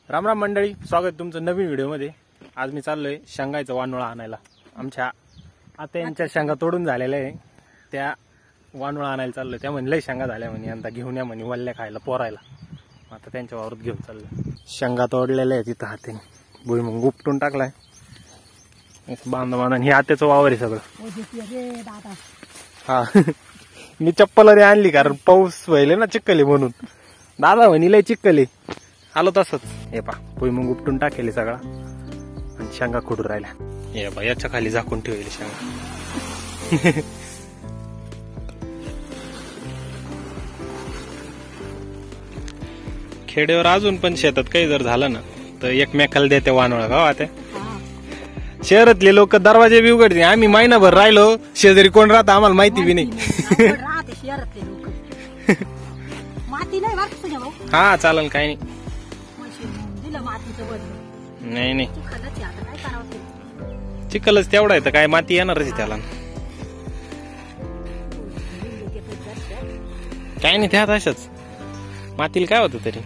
राम राम मंडळी, स्वागत तुमचं नवीन व्हिडिओमध्ये। आज मी चाललोय शेंगायचं वानोळा आणायला। आमच्या आत्यांच्या शेंगा तोडून झालेल्या आहे, त्या वानोळा आणायला चाललोय। त्या म्हणले शेंगा झाल्या म्हणे, आता घेऊन या म्हणे वल्ल्या खायला पोरायला। आता त्यांच्या वावरात घेऊन चाललोय। शेंगा तोडलेल्या आहे तिथं हाताने, भुईमुग उपटून टाकलाय बांधा। हे आत्याचं वावर आहे सगळं। हा मी चप्पल अरे आणली कारण पाऊस व्हायले ना, चिखल म्हणून। दादा म्हणे लय चिखल आहे, आलो तसंच। हे पा भुईमुग उपटून टाकेले सगळा आणि शेंगा खुडून राहिल्या। हे बा याच्या खाली झाकून ठेवले शेंगा। खेड्यावर अजून पण शेतात काही जर झालं ना तर एकमेकाला देते वानोळा गावात। शहरातले लोक दरवाजे बी उघडते, आम्ही महिनाभर राहिलो शेजारी कोण राहतं आम्हाला माहिती बी नाही। हा चालेल, काही नाही। नाही नाही चिखलच तेवढा आहे तर काय माती येणारच त्याला। काय नाही त्यात अशाच मातीला काय होतं तरी,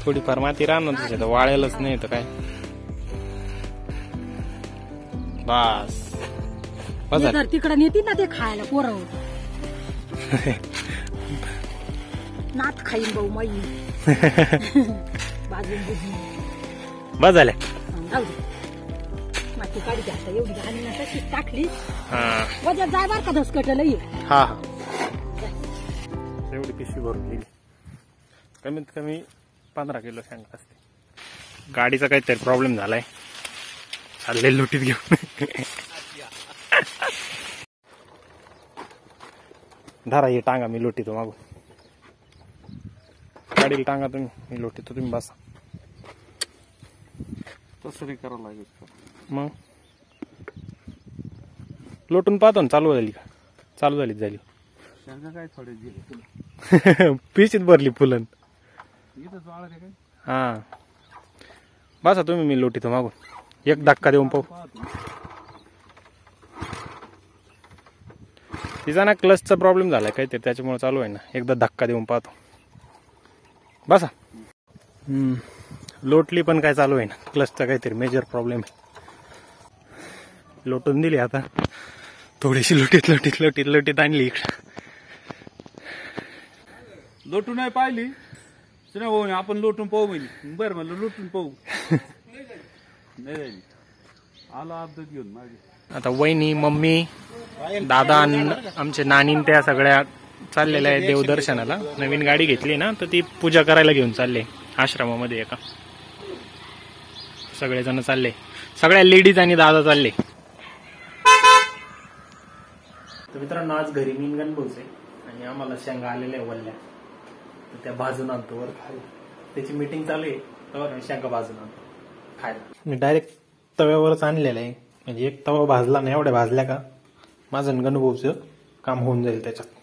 थोडीफार माती राहणार वाळेलच नाही तर काय। बस तिकडे नेतील ना ते खायला पोरं नात खाईन भाऊ माई। बस झाल्या माती काढी आता एवढी घाणी ना तशी टाकली वजा जाय बार का धसकटलं ये। हा एवढी पिशवी भरून गेली, कमीत कमी 15 किलो शेंगा असते। गाडीचा काहीतरी प्रॉब्लेम झालाय, चालले लुटीत घेऊन। धरा ही टांगा, मी लुटीतो मागून। गाडीला टांगा तुम्ही, मी लुटीतो, तुम्ही बसा। तसं करावं लागेल मग। लोटून पाहतो ना चालू झाली का, चालू झाली झाली काय थोडे पिशीत भरली फुलन। हा बसा तुम्ही, मी लोटीतो मागून। एक धक्का देऊन पाहू। तिचा ना क्लचचा प्रॉब्लेम झालाय काहीतरी, त्याच्यामुळे चालू आहे ना। एकदा धक्का देऊन पाहतो, बसा। लोटली पण काय चालू आहे ना, क्लचचा काहीतरी मेजर प्रॉब्लेम आहे। लोटून दिली आता, थोडीशी लोटीत लोटीत लोटीत लोटीत आणली इकडे। लोटून नाही पाहिली आपण, लोटून पाहू म्हणजे बरं म्हणलं लोटून पाहू। नाही आला अर्ध घेऊन मागे। आता वहिनी, मम्मी, दादा आणि आमचे नानीन त्या सगळ्या चाललेल्या आहे देवदर्शनाला। नवीन गाडी घेतली ना तर ती पूजा करायला घेऊन चालले आश्रमामध्ये एका। सगळेजण चालले, सगळ्या लेडीज आणि दादा चालले। तर मित्रांनो आज घरी मीनगण पोहोचे आणि आम्हाला शेंगा आलेल्या वल्ल्या, तर त्या भाजून आणतो वर खायला। त्याची मीटिंग चालू आहे, तर शेंगा भाजून आणतो खायला। मी डायरेक्ट तव्यावरच आणलेलं आहे, म्हणजे एक तवा भाजला नाही, एवढ्या भाजल्या का माझं गणभाऊचं काम होऊन जाईल त्याच्यात।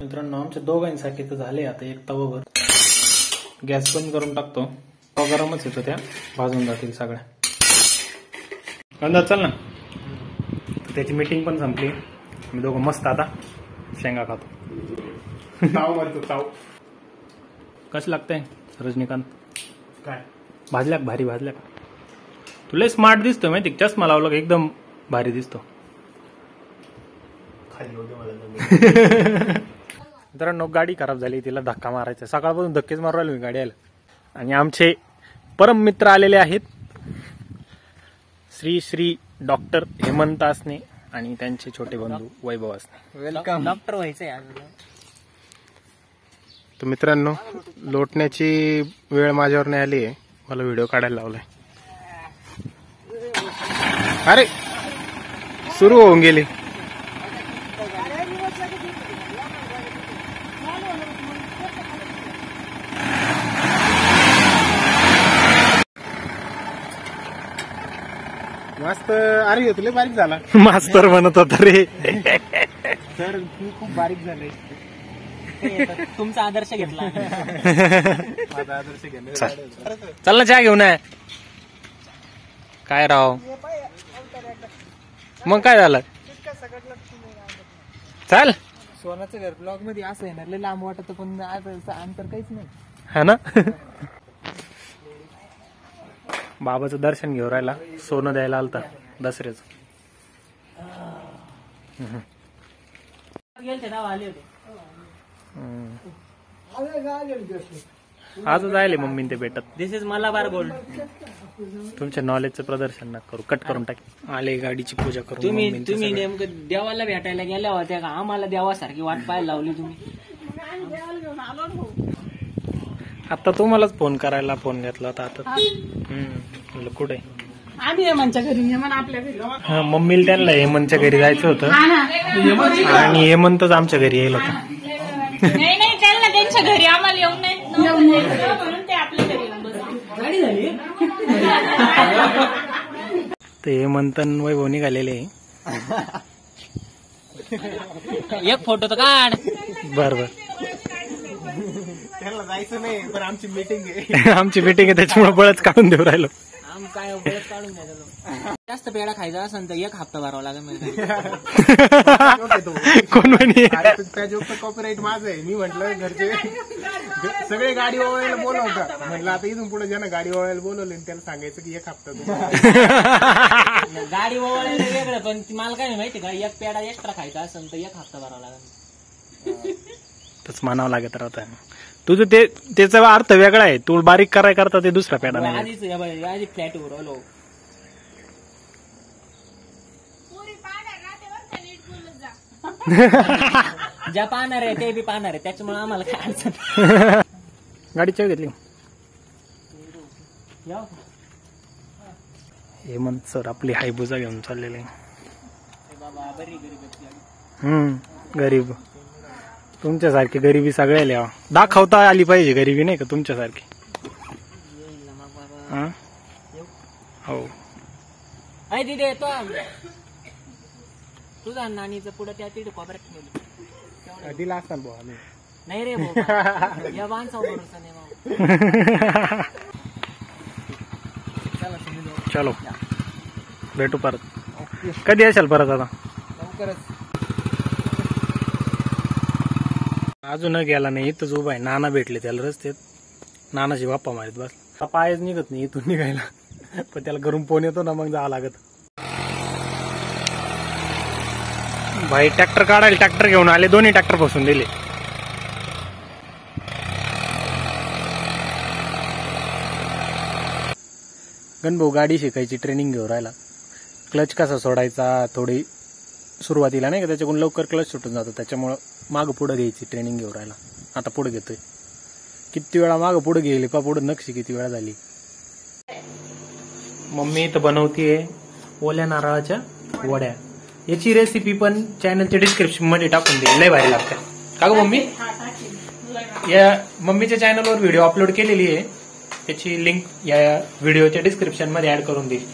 मित्रांनो आमच्या दोघांसाठी तर झाले। आता एक तवावर गॅस बंद करून टाकतो, तवा गरमच येतो, त्या भाजून जातील सगळ्या। अंदाज चल ना, त्याची मीटिंग पण संपली। मी दोघं मस्त आता शेंगा खातो। ताव मारतो ताव। कसं लागतंय रजनीकांत? काय भाजल्या भारी भाजल्या का? तुला स्मार्ट दिसतोय माहिती, चष्मा लावला का एकदम भारी दिसतो। मित्रांनो गाडी खराब झाली, तिला धक्का मारायचा. सकाळपासून धक्केच मारू राहिलो मी गाडीला. आणि आमचे परम मित्र आलेले आहेत, श्री डॉक्टर हेमंत आसने आणि त्यांचे छोटे बंधू वैभव आसने. वेलकम. डॉक्टर व्हायचंय. तर मित्रांनो, लोटण्याची वेळ माझ्यावर नाही आली आहे, मला व्हिडिओ काढायला लावलाय. अरे सुरू होऊन गेली. मस्त. अरे तुला बारीक झाला. मास्तर म्हणत होता रे. सर तू खूप बारीक झाले. तुमचा आदर्श घेतला. माझा आदर्श घेणे. चल ना चहा घेऊन आहे. काय राव मग काय झालं. चल. सोनाचं घर ब्लॉग मध्ये असं आहे ना, लय लांब वाटत पण अंतर काहीच नाही. है ना. बाबाचं दर्शन घेऊन राहिला, सोनं द्यायला आलता दसऱ्याचं. आज जायले मम्मी ते भेटत. दिस इज मलाबार गोल्ड. तुमच्या नॉलेजचं प्रदर्शन नका करू, कट करून टाक. आले गाडीची पूजा करून. तुम्ही नेमकं देवाला भेटायला गेल्या होत्या का? आम्हाला देवासारखी वाट पाहायला लावली तुम्ही. आता तुम्हालाच फोन करायला फोन घेतला होता आता. कुठे आम्ही हेमंतच्या घरी, हेमंत आपल्या घरी. मम्मीला त्यांना हेमंतच्या घरी जायचं होतं आणि हेमंतच आमच्या घरी येईल होता. नाही नाही, त्यांना त्यांच्या घरी, आम्हाला येऊन नाही म्हणून ते आपल्या घरी येऊन बसले. गाडी झाली. ते हेमंत वैभव निघालेले. एक फोटो तर काढ. बर बर. त्याला जायचं नाही, पण आमची मीटिंग आहे. आमची मीटिंग आहे त्याच्यामुळे बळच काढून देऊ राहिलो. आम काय बरंच काढून द्यायचं. जास्त पेढा खायचा असेल तर एक हप्ता भरावा लागेल. कोण म्हणे. त्या जोकचं कॉपीराईट माझं आहे. मी म्हटलं घरचे सगळे गाडी ओवायला बोलवतात. म्हटलं आता इथून पुढे ज्यांना गाडी ओवायला बोलवले त्याला सांगायचं की एक हप्ता गाडी ओवाळायला वेगळं, पण मला काय माहिती का, एक पेढा एक्स्ट्रा खायचा असेल तर एक हप्ता भरावा लागेल. तच मानावं लागत राहत. तुझं ते त्याचा अर्थ वेगळा आहे. तू बारीक कराय करता ते दुसरा पेडा नाही. आधी फ्लॅट उरवलो. ज्या पाहणार आहे ते बी पाहणार आहे, त्याच्यामुळे आम्हाला काय अडचण. गाडी चव घेतली. हेमंत सर आपली हायबुजा घेऊन चाललेले. गरीब तुमच्यासारखी गरिबी सगळ्याला दाखवता आली पाहिजे. गरिबी नाही का तुमच्यासारखी. हो. अय तिथे तो तुझा नानीचं पुढे त्या तिथे कॉपरेट दिला असता भाऊ आम्ही. नाही रे भाऊ, या माणसा भरोसा नाही. चलो भेटू परत. कधी असेल परत आता. लवकरच. अजून गेला नाही, इथंच उभा आहे. नाना भेटले त्याला रस्त्यात. नानाची बाप्पा मारीत बस. पायच निघत नाही इथून निघायला, पण त्याला घरून फोन येतो ना, मग जावं लागत. भाई ट्रॅक्टर काढायला ट्रॅक्टर घेऊन आले. दोन्ही ट्रॅक्टर बसून दिले. गणभाऊ गाडी शिकायची ट्रेनिंग घेऊन राहिला. क्लच कसा सोडायचा, थोडी सुरुवातीला नाही का त्याच्याकडून लवकर क्लच सुटून जातो, त्याच्यामुळं मागं पुढं घ्यायची ट्रेनिंग घेऊन राहिला. आता पुढे घेतोय. किती वेळा मागं पुढे गेली पा पुढे नक्षी किती वेळा झाली. मम्मी इथं बनवतीये ओल्या नारळाच्या वड्या. याची रेसिपी पण चॅनलच्या डिस्क्रिप्शन मध्ये टाकून देईल. लय भारी लागते का ग मम्मी. या मम्मीच्या चॅनलवर व्हिडिओ अपलोड केलेली आहे, त्याची लिंक या व्हिडिओच्या डिस्क्रिप्शन मध्ये ऍड करून देईल.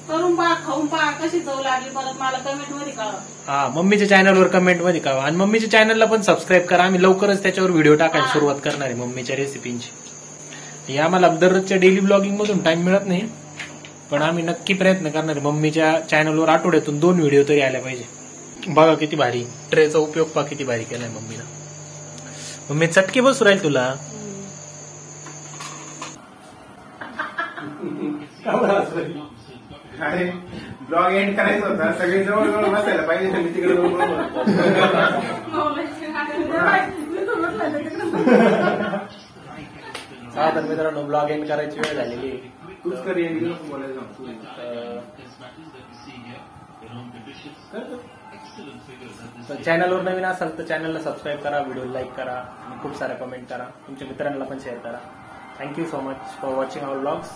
करून पहा, खाऊन पहा, कशी चव लागली परत मला कमेंट मध्ये कळवा. हा, मम्मीच्या चॅनलवर कमेंट मध्ये कळवा. आणि मम्मीच्या चॅनलला पण सबस्क्राईब करा. आम्ही लवकरच त्याच्यावर व्हिडिओ टाकायला सुरुवात करणार आहे मम्मीच्या रेसिपींची. हे आम्हाला दररोजच्या डेली ब्लॉगिंग मधून टाइम मिळत नाही, पण आम्ही नक्की प्रयत्न करणार आहे. मम्मीच्या चॅनलवर आठवड्यातून 2 व्हिडिओ तरी आल्या पाहिजे. बघा किती भारी ट्रेचा उपयोग पहा, किती भारी केलाय मम्मीला. मम्मी चटके बसू राहील तुला. अरे ब्लॉग एंड करायचा होता, सगळे जवळ जवळ बसायला पाहिजे, मी तिकडे जाऊन बरोबर. चला तर मित्रांनो ब्लॉग एंड करायची वेळ झालेली आहे. तूच कर एंड, नको बोलायला जाऊ. चॅनलवर नवीन असाल तर चॅनलला सबस्क्राईब करा, व्हिडिओ लाईक करा आणि खूप साऱ्या कमेंट करा, तुमच्या मित्रांना पण शेअर करा. Thank you so much for watching our blogs.